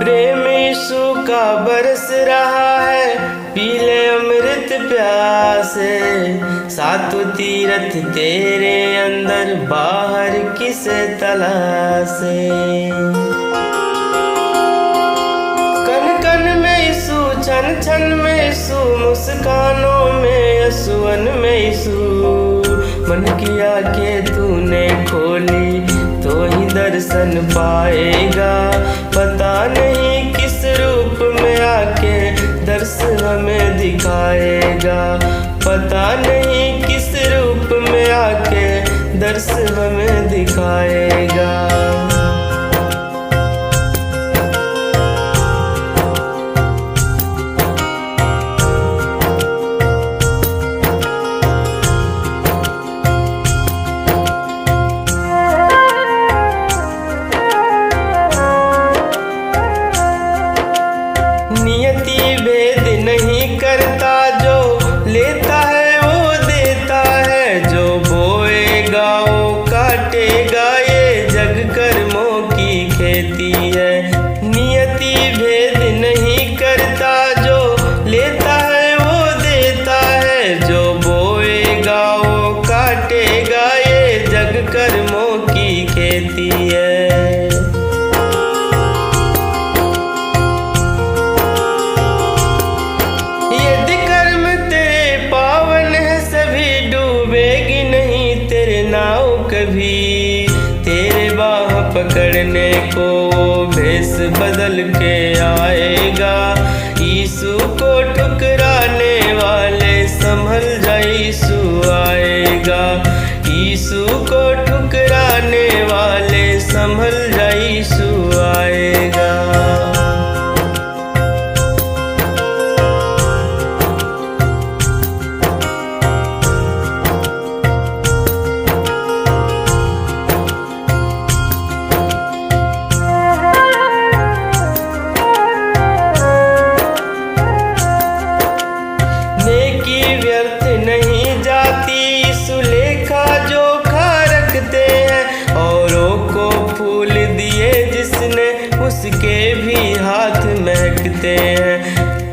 प्रेम यीशु का बरस रहा है, पी ले अमृत प्यासे। सातों तीरथ तेरे अंदर, बाहर किसे तलाशे। कन कन में यीशु, छन छन में यीशु, मुस्कानों में यीशुअन में यीशु। मन की आंखें तूने खोली तो ही दर्शन पाएगा। पता नहीं किस रूप में आके दर्शन हमें दिखाएगा। पता नहीं किस रूप में आके दर्शन हमें दिखाएगा। नियति भेद नहीं करता, जो लेता है वो देता है। जो बोएगा वो काटेगा, ये जग कर्मों की खेती है। नियति भेद नहीं करता, जो लेता है वो देता है। जो बोएगा वो काटेगा, ये जग कर्मों की खेती है। कभी तेरे बाह पकड़ने को भेष बदल के आएगा। यीशु को ठुकराने वाले संभल जा, यीशु आएगा। यीशु को ठुकराने वाले संभल जा, यीशु आएगा। व्यर्थ नहीं जाती, यीशु लेखा जोखा रखते हैं। औरों को फूल दिए जिसने, उसके भी हाथ महकते हैं।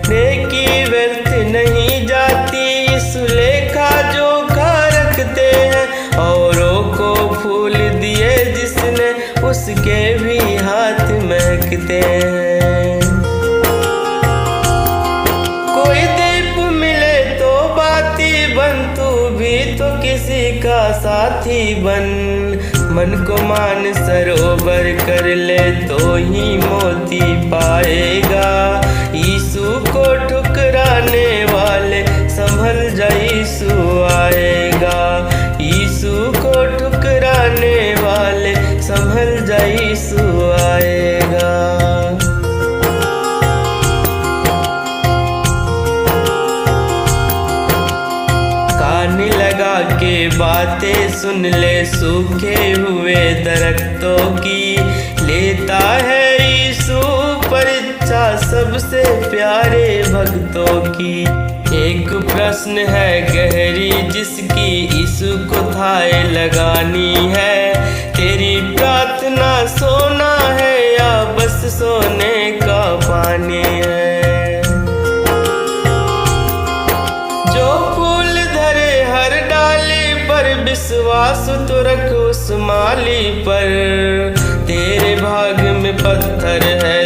नेकी व्यर्थ नहीं जाती, यीशु लेखा जोखा रखते हैं। औरों को फूल दिए जिसने, उसके भी हाथ महकते हैं। कोई दीप मिले तो बाती बन, तू भी तो किसी का साथी बन। मन को मान सरोवर कर ले तो ही मोती पाएगा। यीशु को ठुकराने वाले संभल जा, यीशु आएगा। यीशु को ठुकराने वाले संभल जा, यीशु आएगा। लगा के बातें सुन ले सूखे हुए दरख्तों की। लेता है यीशु परीक्षा सबसे प्यारे भक्तों की। एक प्रश्न है गहरी जिसकी यीशु को थाह लगानी है। तेरी प्रार्थना सोना है या बस सोने का पानी है। विश्वास तो रख उस माली पर, तेरे भाग में पत्थर है